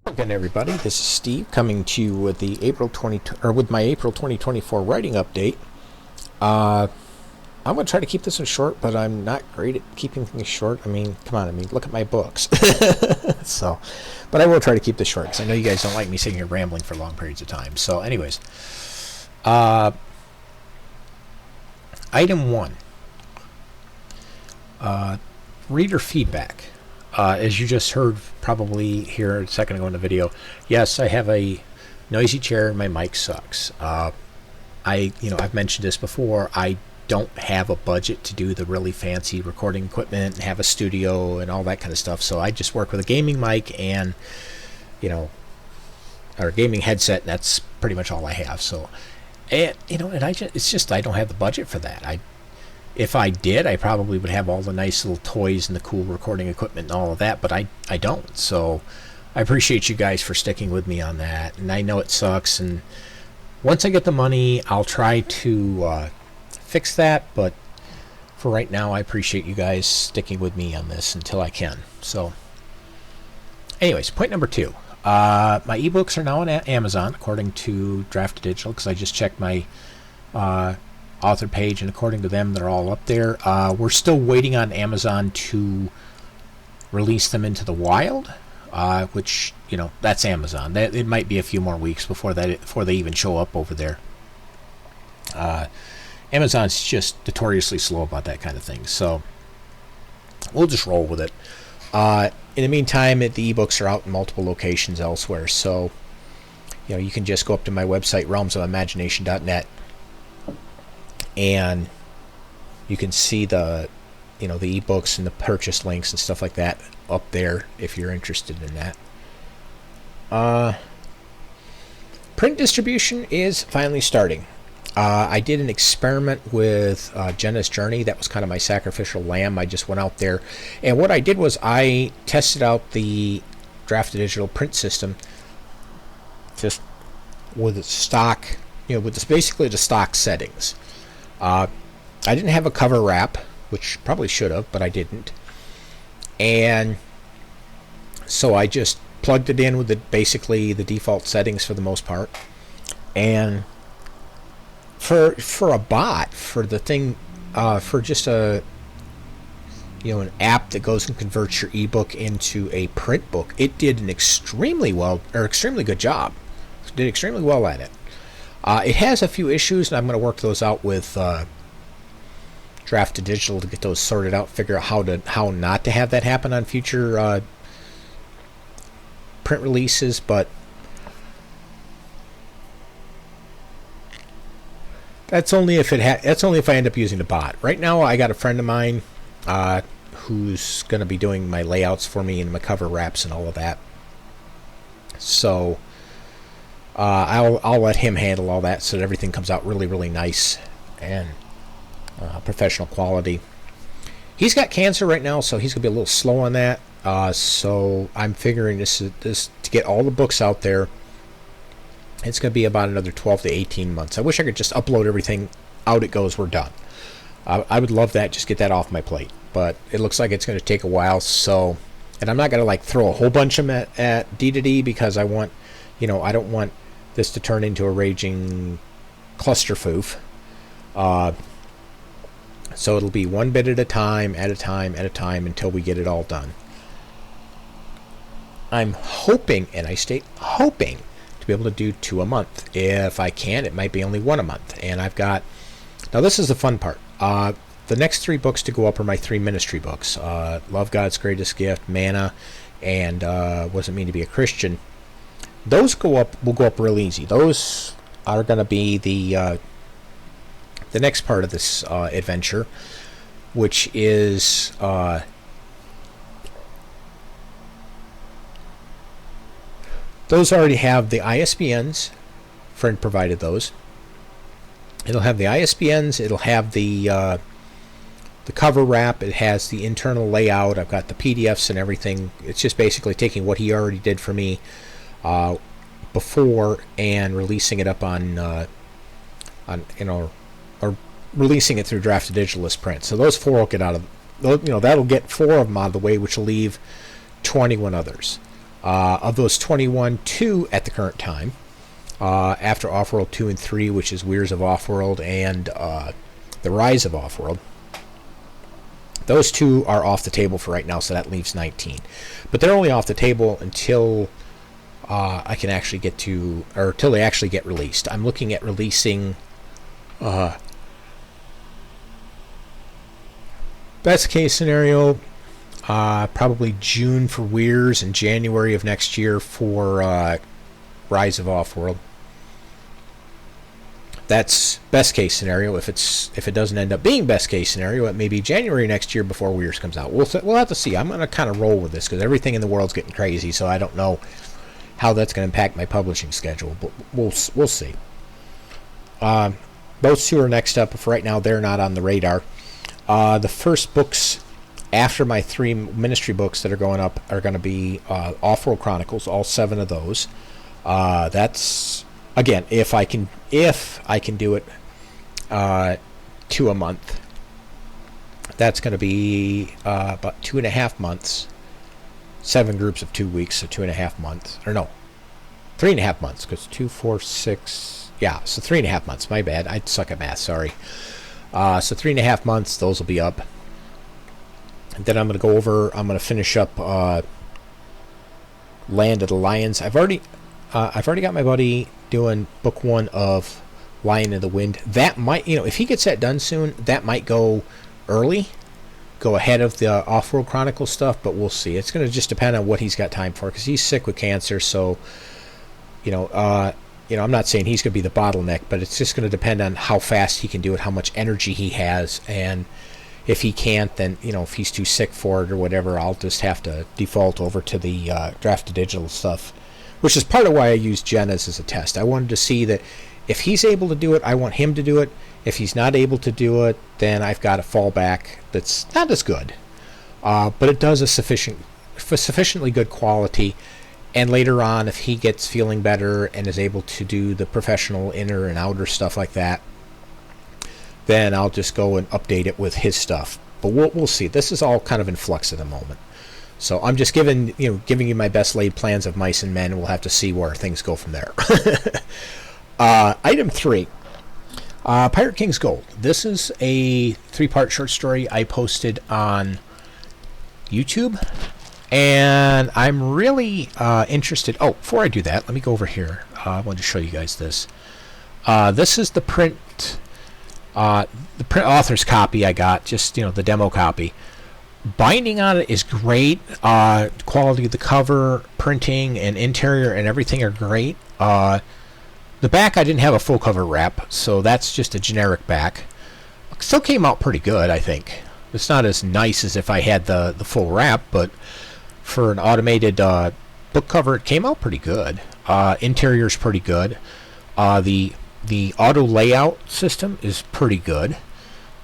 Again, everybody, this is Steve coming to you with the my April 2024 writing update. I'm going to try to keep this one short, but I'm not great at keeping things short. I mean, come on, look at my books. So, but I will try to keep this short because I know you guys don't like me sitting here rambling for long periods of time. So, anyways, item 1, reader feedback. As you just heard probably here a second ago in the video, yes, I have a noisy chair and my mic sucks. I've mentioned this before. I don't have a budget to do the really fancy recording equipment and have a studio and all that kind of stuff. So I just work with a gaming mic and, or a gaming headset, and that's pretty much all I have. So, I don't have the budget for that. If I did, I probably would have all the nice little toys and the cool recording equipment and all of that, but I don't. So I appreciate you guys for sticking with me on that. And I know it sucks. And once I get the money, I'll try to fix that. But for right now, I appreciate you guys sticking with me on this until I can. So anyways, point number 2. My ebooks are now on Amazon, according to Draft Digital, because I just checked my author page, and according to them, they're all up there. We're still waiting on Amazon to release them into the wild, which, that's Amazon. It might be a few more weeks before they even show up over there. Amazon's just notoriously slow about that kind of thing, so we'll just roll with it. In the meantime, the ebooks are out in multiple locations elsewhere, so you can just go up to my website, realmsofimagination.net, and you can see the ebooks and the purchase links and stuff like that up there if you're interested in that. Print distribution is finally starting. I did an experiment with Jenna's Journey. That was kind of my sacrificial lamb. I just went out there, and what I did was I tested out the Draft Digital print system just with stock, basically the stock settings. I didn't have a cover wrap, which probably should have, but I didn't. And so I just plugged it in with basically the default settings for the most part. And for a bot, for the thing, for just an app that goes and converts your ebook into a print book, it did an extremely good job. It did extremely well at it. It has a few issues, and I'm going to work those out with Draft Digital to get those sorted out, figure out how not to have that happen on future print releases. But that's only if I end up using the bot. Right now, I got a friend of mine who's going to be doing my layouts for me and my cover wraps and all of that. So I'll let him handle all that so that everything comes out really, really nice and professional quality. He's got cancer right now, so he's going to be a little slow on that. So I'm figuring this to get all the books out there, it's going to be about another 12 to 18 months. I wish I could just upload everything, out it goes, we're done. I would love that, just get that off my plate. But it looks like it's going to take a while, so... And I'm not going to throw a whole bunch of them at D2D because I want... I don't want this to turn into a raging clusterfoof. So it'll be one bit at a time, until we get it all done. I'm hoping, and I state hoping, to be able to do 2 a month. If I can, it might be only 1 a month. And I've got... Now this is the fun part. The next 3 books to go up are my 3 ministry books. Love God's Greatest Gift, Manna, and What Does It Mean to Be a Christian. Those will go up real easy. Those are going to be the next part of this adventure, which is those already have the ISBNs. Friend provided those. It'll have the ISBNs. It'll have the cover wrap. It has the internal layout. I've got the PDFs and everything. It's just basically taking what he already did for me before and releasing it up on or releasing it through Draft Digital as print. So those 4 will get out of that'll get 4 of them out of the way, which will leave 21 others. Of those 21, 2 at the current time, after Offworld 2 and 3, which is Weirs of Offworld and The Rise of Offworld, those 2 are off the table for right now, so that leaves 19. But they're only off the table until I can actually get to, or until they actually get released. I'm looking at releasing best case scenario, probably June for Weirs and January of next year for Rise of Offworld. That's best case scenario. If it doesn't end up being best case scenario, it may be January next year before Weirs comes out. We'll have to see. I'm going to kind of roll with this because everything in the world's getting crazy, so I don't know how that's going to impact my publishing schedule, but we'll see. Those 2 are next up. For right now, they're not on the radar. The first books after my 3 ministry books that are going up are going to be Offworld Chronicles, all 7 of those. That's, again, if I can do it 2 a month. That's going to be about 2.5 months. 7 groups of 2 weeks, so 2.5 months. Or no, 3.5 months, because 2, 4, 6. Yeah, so 3.5 months. My bad. I suck at math. Sorry. So 3.5 months. Those will be up. And then I'm going to finish up Land of the Lions. I've already got my buddy doing book 1 of Lion of the Wind. That might, if he gets that done soon, that might go early, go ahead of the Offworld Chronicles stuff, but we'll see. It's going to just depend on what he's got time for, because he's sick with cancer, so, I'm not saying he's going to be the bottleneck, but it's just going to depend on how fast he can do it, how much energy he has, and if he can't, then, if he's too sick for it or whatever, I'll just have to default over to the draft to digital stuff, which is part of why I used Jenna's as a test. I wanted to see that if he's able to do it, I want him to do it. If he's not able to do it, then I've got a fallback that's not as good. But it does a sufficiently good quality. And later on, if he gets feeling better and is able to do the professional inner and outer stuff like that, then I'll just go and update it with his stuff. But we'll see. This is all kind of in flux at the moment. So I'm just giving you my best laid plans of Mice and Men, and we'll have to see where things go from there. Item 3. Pirate King's Gold. This is a 3-part short story I posted on YouTube, and I'm really interested. Oh, before I do that, let me go over here. I wanted to show you guys this. This is the print author's copy I got, just the demo copy. Binding on it is great. Quality of the cover, printing, and interior and everything are great. The back, I didn't have a full cover wrap, so that's just a generic back. Still came out pretty good, I think. It's not as nice as if I had the full wrap, but for an automated book cover, it came out pretty good. Interior's pretty good. The auto layout system is pretty good.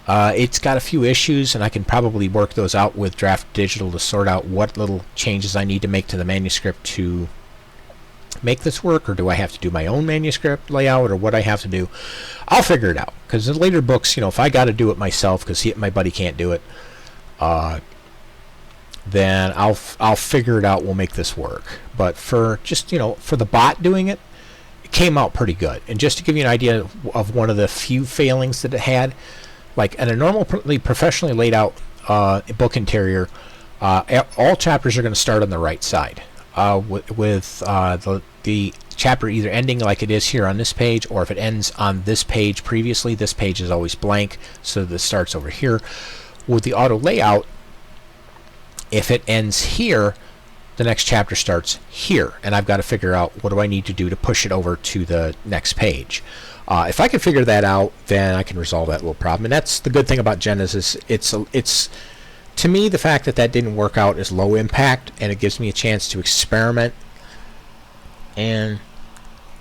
It's got a few issues, and I can probably work those out with Draft Digital to sort out what little changes I need to make to the manuscript to make this work, or do I have to do my own manuscript layout, or what I have to do. I'll figure it out, because in later books, if I got to do it myself because my buddy can't do it, then I'll figure it out. We'll make this work. But for just for the bot doing it, it came out pretty good. And just to give you an idea of one of the few failings that it had, like in a normally professionally laid out book interior, all chapters are going to start on the right side, with the chapter either ending like it is here on this page, or if it ends on this page previously, this page is always blank, so this starts over here. With the auto layout, if it ends here, the next chapter starts here, and I've got to figure out what do I need to do to push it over to the next page. If I can figure that out, then I can resolve that little problem. And that's the good thing about Genesis. It's to me, the fact that didn't work out is low impact, and it gives me a chance to experiment and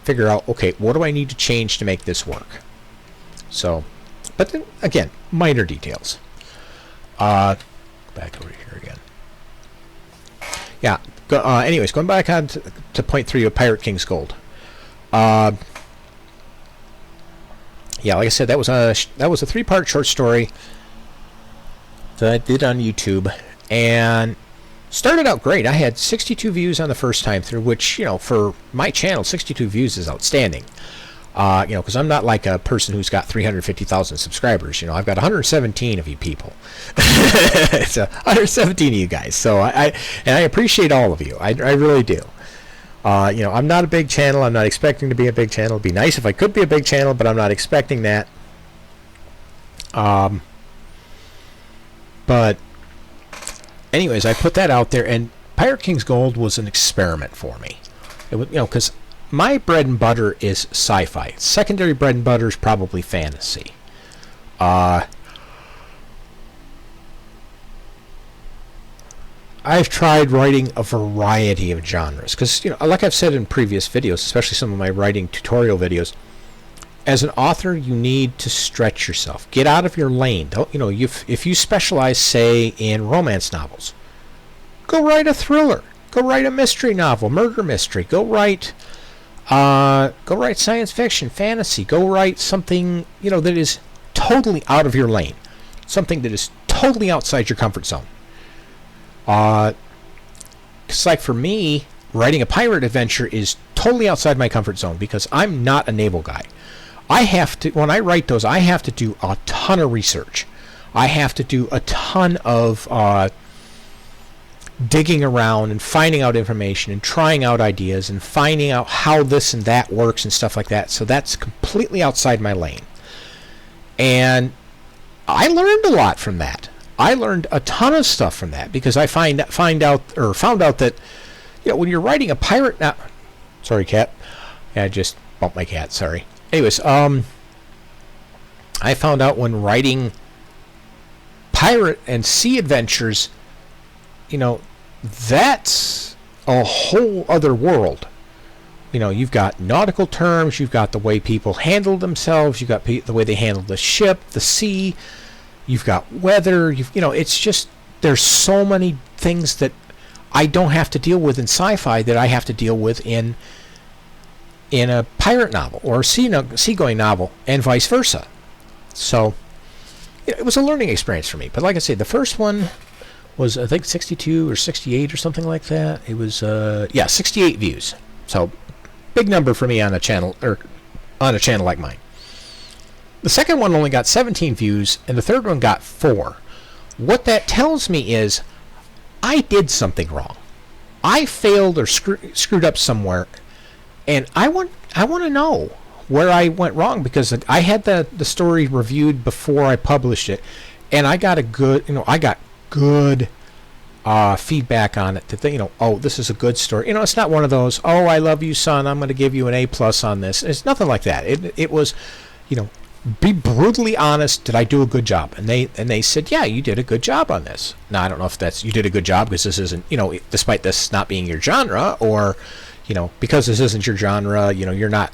figure out, okay, what do I need to change to make this work? So, but then, again, minor details. Back over here again. Yeah. Anyways, going back on to point 3 of Pirate King's Gold. Yeah, like I said, that was a 3-part short story that I did on YouTube, and Started out great. I had 62 views on the first time through, which, for my channel, 62 views is outstanding. Because I'm not like a person who's got 350,000 subscribers. I've got 117 of you people. It's 117 of you guys. So I appreciate all of you. I really do. I'm not a big channel. I'm not expecting to be a big channel. It'd be nice if I could be a big channel, but I'm not expecting that. But anyways, I put that out there, and Pirate King's Gold was an experiment for me. It was, because my bread and butter is sci-fi. Secondary bread and butter is probably fantasy. I've tried writing a variety of genres because, like I've said in previous videos, especially some of my writing tutorial videos, as an author, you need to stretch yourself. Get out of your lane. Don't, if you specialize, say, in romance novels, go write a thriller. Go write a mystery novel, murder mystery. Go write science fiction, fantasy. Go write something, that is totally out of your lane. Something that is totally outside your comfort zone. Because like for me, writing a pirate adventure is totally outside my comfort zone because I'm not a naval guy. When I write those, I have to do a ton of research. I have to do a ton of digging around and finding out information and trying out ideas and finding out how this and that works and stuff like that. So that's completely outside my lane. And I learned a lot from that. I learned a ton of stuff from that because I found out that when you're writing a pirate sorry, cat. I just bumped my cat, sorry. Anyways, I found out when writing pirate and sea adventures, that's a whole other world. You've got nautical terms, you've got the way people handle themselves, you've got the way they handle the ship, the sea, you've got weather, it's just, there's so many things that I don't have to deal with in sci-fi that I have to deal with in a pirate novel or a seagoing novel and vice versa. So it was a learning experience for me. But like I say, the first one was, I think, 62 or 68 or something like that. It was 68 views. So big number for me on a channel like mine. The second one only got 17 views and the third one got 4. What that tells me is I did something wrong. I failed or screwed up somewhere. And I want to know where I went wrong because I had the story reviewed before I published it, and I got good feedback on it. That oh, this is a good story. It's not one of those, oh, I love you, son, I'm going to give you an A+ on this. It's nothing like that. It was, be brutally honest. Did I do a good job? And they said, yeah, you did a good job on this. Now I don't know if that's you did a good job because this isn't, despite this not being your genre, or because this isn't your genre, you're not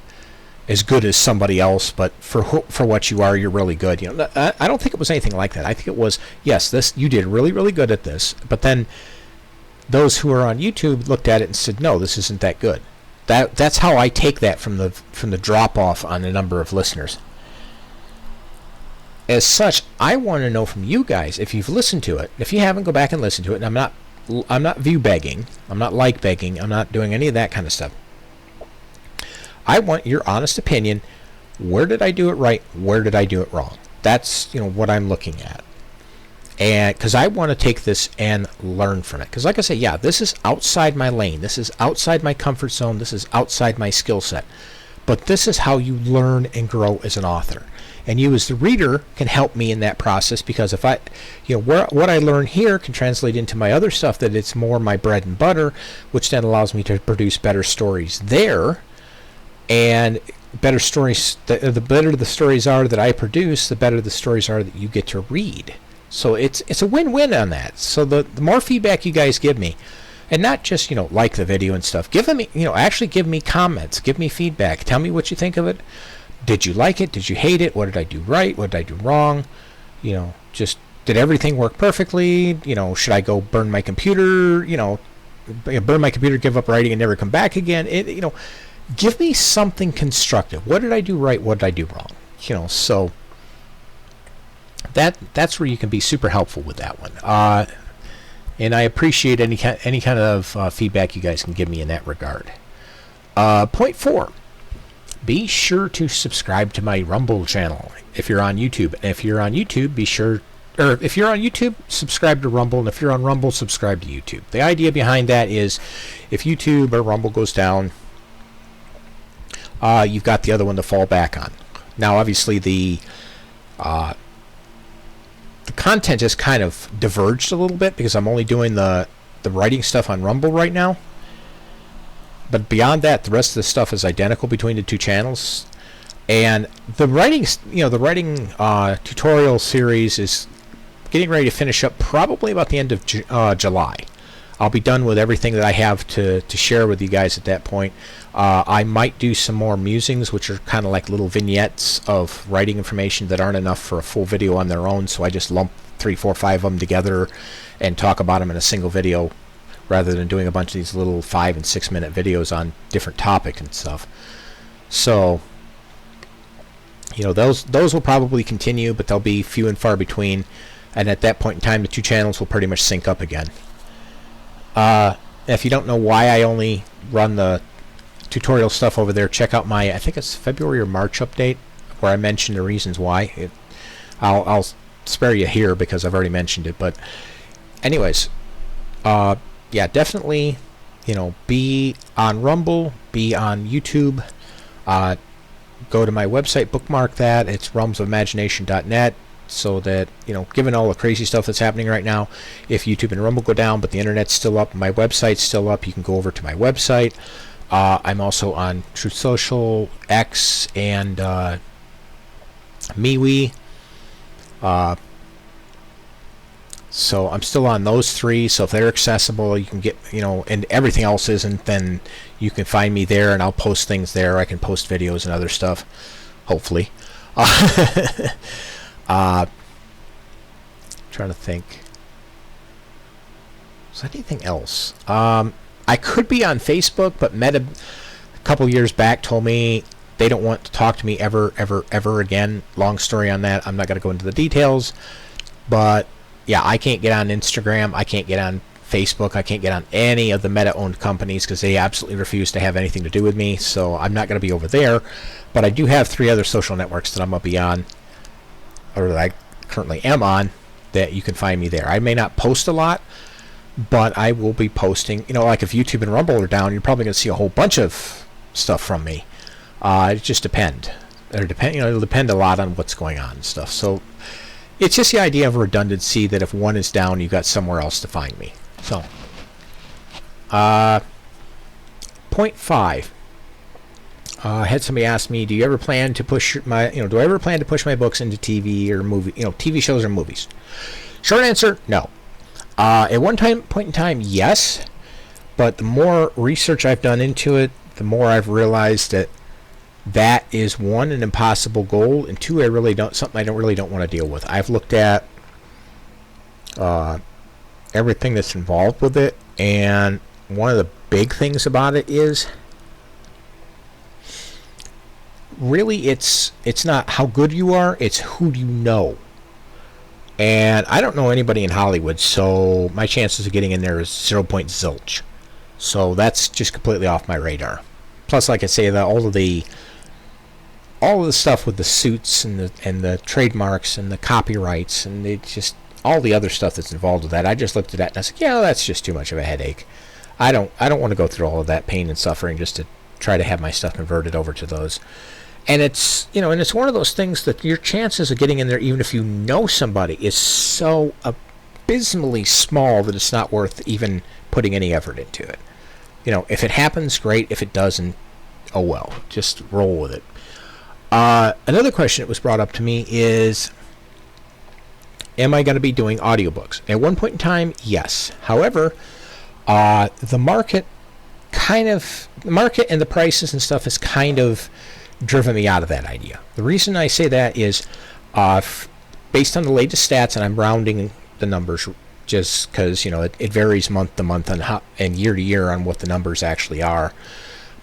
as good as somebody else, but for what you are, you're really good. I don't think it was anything like that. I think it was, yes, you did really, really good at this, but then those who are on YouTube looked at it and said, no, this isn't that good. That's how I take that from the drop off on the number of listeners. As such, I want to know from you guys if you've listened to it. If you haven't, go back and listen to it. And I'm not view begging. I'm not like begging. I'm not doing any of that kind of stuff. I want your honest opinion. Where did I do it right? Where did I do it wrong? That's what I'm looking at. And because I want to take this and learn from it. Because like I say, yeah, this is outside my lane. This is outside my comfort zone. This is outside my skill set. But this is how you learn and grow as an author. And you as the reader can help me in that process, because if I, what I learn here can translate into my other stuff, that it's more my bread and butter, which then allows me to produce better stories there. And better stories, the better the stories are that I produce, the better the stories are that you get to read. So it's a win-win on that. So the more feedback you guys give me, and not just like the video and stuff, give me actually give me comments, give me feedback, tell me what you think of it. Did you like it? Did you hate it? What did I do right? What did I do wrong? Just did everything work perfectly? Should I go burn my computer? Burn my computer, give up writing, and never come back again? Give me something constructive. What did I do right? What did I do wrong? So that's where you can be super helpful with that one. and I appreciate any kind of feedback you guys can give me in that regard. Point 4. Be sure to subscribe to my Rumble channel if you're on YouTube. If you're on YouTube, if you're on YouTube, subscribe to Rumble, and if you're on Rumble, subscribe to YouTube. The idea behind that is if YouTube or Rumble goes down, you've got the other one to fall back on. Now, obviously, the content has kind of diverged a little bit because I'm only doing the writing stuff on Rumble right now. But beyond that, the rest of the stuff is identical between the two channels. And the writing tutorial series is getting ready to finish up probably about the end of July. I'll be done with everything that I have to share with you guys at that point. I might do some more musings, which are kind of like little vignettes of writing information that aren't enough for a full video on their own, so I just lump 3, 4, 5 of them together and talk about them in a single video, rather than doing a bunch of these little 5 and 6 minute videos on different topics and stuff. So, those will probably continue, but they'll be few and far between. And at that point in time, the two channels will pretty much sync up again. If you don't know why I only run the tutorial stuff over there, check out my, I think it's February or March update, where I mention the reasons why. I'll spare you here because I've already mentioned it. But anyways, yeah, definitely, be on Rumble, be on YouTube. Go to my website, bookmark that. It's realmsofimagination.net. So that, given all the crazy stuff that's happening right now, if YouTube and Rumble go down, but the internet's still up, my website's still up, you can go over to my website. I'm also on Truth Social, X, and MeWe. So I'm still on those 3. So if they're accessible, you can get, and everything else isn't, then you can find me there, and I'll post things there. I can post videos and other stuff, hopefully. Trying to think. Is there anything else? I could be on Facebook, but Meta a couple years back told me they don't want to talk to me ever again. Long story on that. I'm not going to go into the details. But yeah, I can't get on Instagram. I can't get on Facebook. I can't get on any of the Meta-owned companies because they absolutely refuse to have anything to do with me. So I'm not going to be over there. But I do have 3 other social networks that I'm going to be on, or that I currently am on, that you can find me there. I may not post a lot, but I will be posting. Like if YouTube and Rumble are down, you're probably going to see a whole bunch of stuff from me. It just depends. It'll depend a lot on what's going on and stuff. So it's just the idea of redundancy that if one is down, you've got somewhere else to find me. So, point 5. I had somebody ask me, do you ever plan to push my, do I ever plan to push my books into TV or movie, TV shows or movies? Short answer, no. At one point in time, yes. But the more research I've done into it, the more I've realized that is, 1, an impossible goal, and 2, something I don't want to deal with. I've looked at everything that's involved with it, and one of the big things about it is really it's not how good you are, it's who you know. And I don't know anybody in Hollywood, so my chances of getting in there is 0.0. So that's just completely off my radar. Plus, like I say, all of the stuff with the suits and the trademarks and the copyrights and just all the other stuff that's involved with that, I just looked at that and I said, yeah, that's just too much of a headache. I don't want to go through all of that pain and suffering just to try to have my stuff converted over to those. And it's one of those things that your chances of getting in there, even if you know somebody, is so abysmally small that it's not worth even putting any effort into it. If it happens, great. If it doesn't, oh well. Just roll with it. Another question that was brought up to me is, am I going to be doing audiobooks? At one point in time, yes. However, the market and the prices and stuff has kind of driven me out of that idea. The reason I say that is based on the latest stats, and I'm rounding the numbers just because it varies month to month and year to year on what the numbers actually are.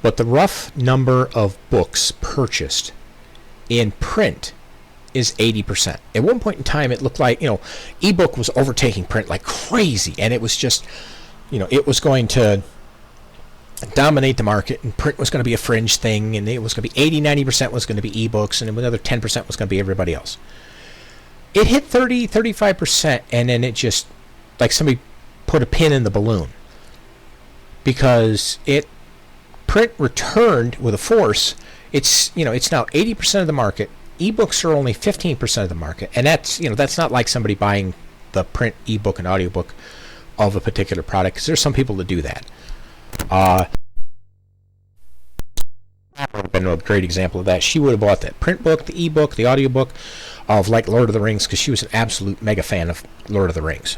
But the rough number of books purchased in print is 80%. At one point in time, it looked like, ebook was overtaking print like crazy, and it was just, it was going to dominate the market, and print was going to be a fringe thing, and it was going to be 80-90% was going to be ebooks, and another 10% was going to be everybody else. It hit 30-35%, and then it just, like somebody put a pin in the balloon, because print returned with a force. It's now 80% of the market. Ebooks are only 15% of the market, and that's not like somebody buying the print ebook and audiobook of a particular product, because there's some people that do that. I've been a great example of that. She would have bought that print book, the ebook, the audiobook of like Lord of the Rings, because she was an absolute mega fan of Lord of the Rings.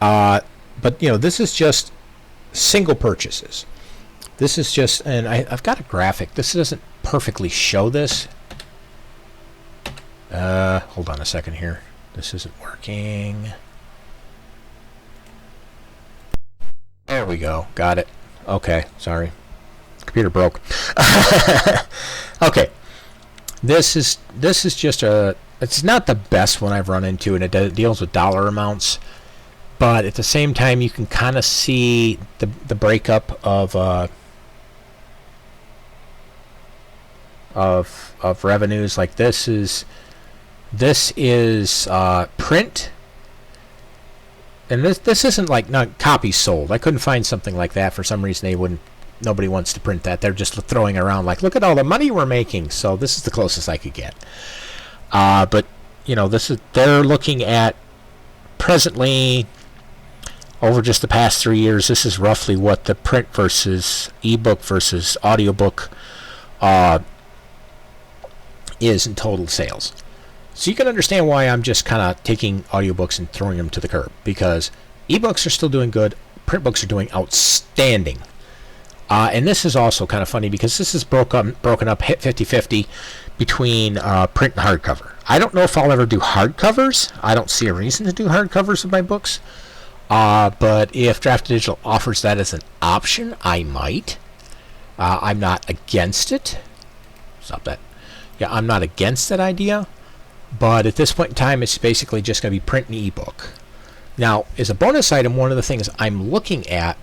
But this is just single purchases. This is just, and I've got a graphic. This doesn't perfectly show this. Hold on a second here. This isn't working. There we go. Got it. Okay, sorry. Computer broke. Okay. This is just it's not the best one I've run into, and it deals with dollar amounts, but at the same time you can kind of see the breakup of revenues. Like this is print, and this isn't like not copies sold. I couldn't find something like that. For some reason nobody wants to print that. They're just throwing around like, look at all the money we're making. So this is the closest I could get. But they're looking at presently over just the past 3 years. This is roughly what the print versus ebook versus audiobook is in total sales. So you can understand why I'm just kind of taking audiobooks and throwing them to the curb, because ebooks are still doing good, print books are doing outstanding. And this is also kind of funny because this is broken up 50-50 between print and hardcover. I don't know if I'll ever do hardcovers. I don't see a reason to do hardcovers of my books. But if Draft Digital offers that as an option, I might. I'm not against it. Stop that. Yeah, I'm not against that idea. But at this point in time, it's basically just going to be print and ebook. Now, as a bonus item, one of the things I'm looking at,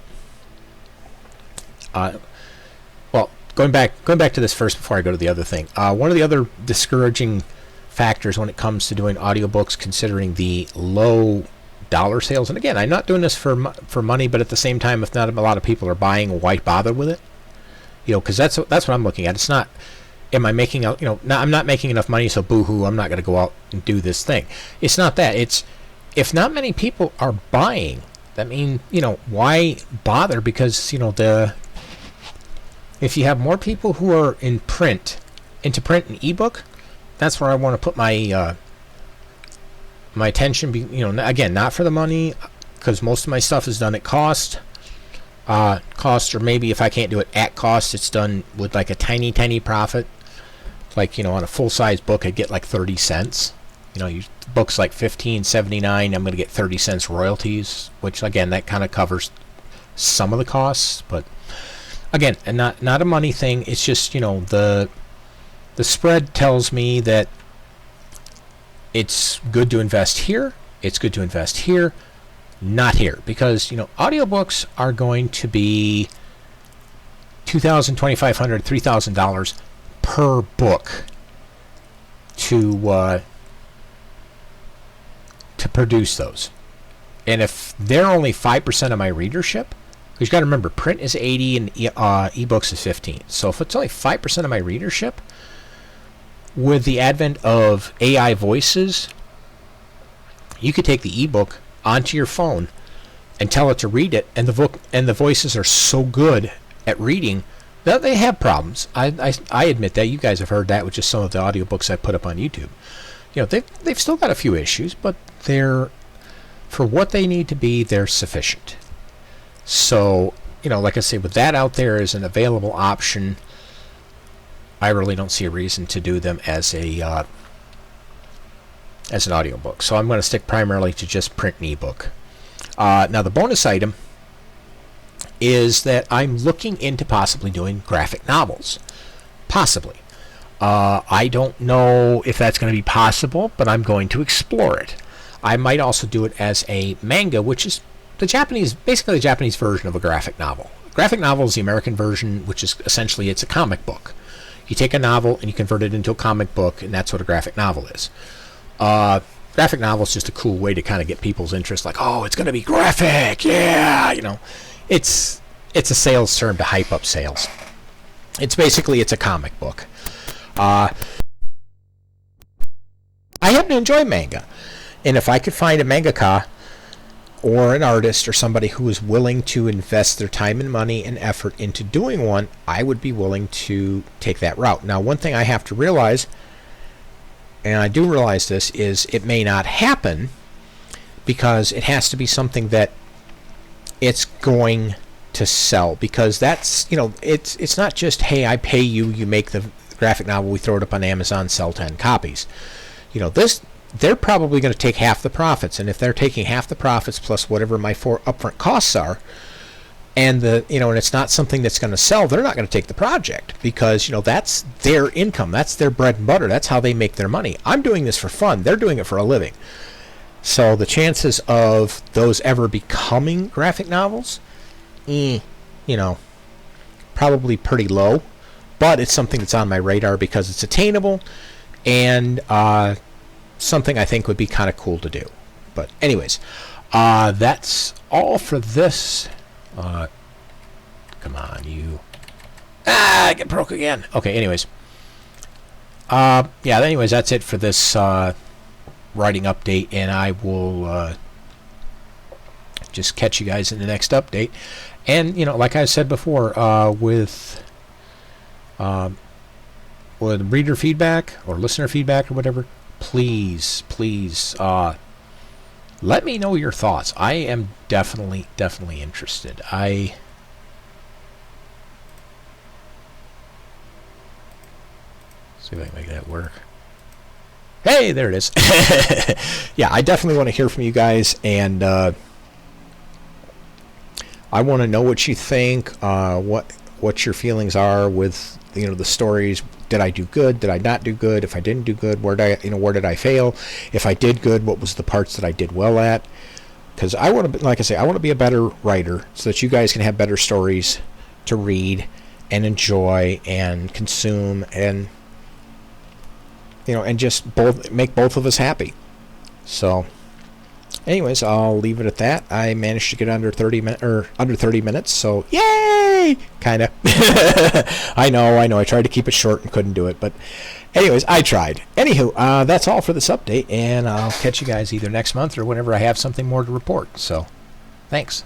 going back to this first before I go to the other thing. One of the other discouraging factors when it comes to doing audiobooks, considering the low dollar sales, and again, I'm not doing this for money, but at the same time, if not a lot of people are buying, why bother with it? Because that's what I'm looking at. It's not, am I making out? I'm not making enough money, so boo-hoo, I'm not going to go out and do this thing. It's not that. It's if not many people are buying, that means why bother? Because if you have more people who are into print and ebook, that's where I want to put my my attention. Again, not for the money, because most of my stuff is done at cost, or maybe if I can't do it at cost, it's done with like a tiny profit. Like on a full size book, I'd get like 30 cents. Books like $15.79, I'm going to get 30 cents royalties, which again that kind of covers some of the costs, but. Again, and not a money thing. It's just the spread tells me that it's good to invest here. It's good to invest here, not here, because audiobooks are going to be $2,000, $2,500, $3,000 per book to produce those, and if they're only 5% of my readership. You've got to remember, print is 80 and ebooks is 15. So if it's only 5% of my readership, with the advent of AI voices, you could take the ebook onto your phone and tell it to read it, and the voices are so good at reading that they have problems. I admit that. You guys have heard that with just some of the audiobooks I put up on YouTube. They've still got a few issues, but they're, for what they need to be, they're sufficient. So, like I say, with that out there as an available option, I really don't see a reason to do them as an audiobook. So I'm going to stick primarily to just print and ebook. Now, the bonus item is that I'm looking into possibly doing graphic novels. Possibly. I don't know if that's going to be possible, but I'm going to explore it. I might also do it as a manga, which is basically the Japanese version of a graphic novel. A graphic novel is the American version, which is essentially it's a comic book. You take a novel and you convert it into a comic book, and that's what a graphic novel is. Graphic novel is just a cool way to kind of get people's interest, like, oh, it's going to be graphic, yeah, It's a sales term to hype up sales. It's a comic book. I happen to enjoy manga, and if I could find a mangaka or an artist or somebody who is willing to invest their time and money and effort into doing one, I would be willing to take that route. Now, one thing I have to realize, and I do realize this, is it may not happen because it has to be something that it's going to sell, because that's, it's not just, hey, I pay you, you make the graphic novel, we throw it up on Amazon, sell 10 copies. They're probably going to take half the profits, and if they're taking half the profits plus whatever my upfront costs are, and and it's not something that's going to sell, they're not going to take the project, because that's their income, that's their bread and butter, that's how they make their money. I'm doing this for fun, they're doing it for a living. So the chances of those ever becoming graphic novels, probably pretty low, but it's something that's on my radar because it's attainable and something I think would be kind of cool to do. But anyways, that's all for this. Come on, you. I get broke again. Okay, anyways. Anyways, that's it for this writing update, and I will just catch you guys in the next update. And, like I said before, with reader feedback or listener feedback or whatever, please let me know your thoughts. I am definitely interested. See if I can make that work. Hey, there it is. Yeah, I definitely want to hear from you guys, and I want to know what you think, what your feelings are with the stories. Did I do good? Did I not do good? If I didn't do good, where did I fail? If I did good, what was the parts that I did well at? Because I want to, like I say, I want to be a better writer so that you guys can have better stories to read and enjoy and consume, and and just make both of us happy. So, anyways, I'll leave it at that. I managed to get under 30 minutes, so yay! Kind of. I know. I tried to keep it short and couldn't do it, but anyways, I tried. Anywho, that's all for this update, and I'll catch you guys either next month or whenever I have something more to report. So, thanks.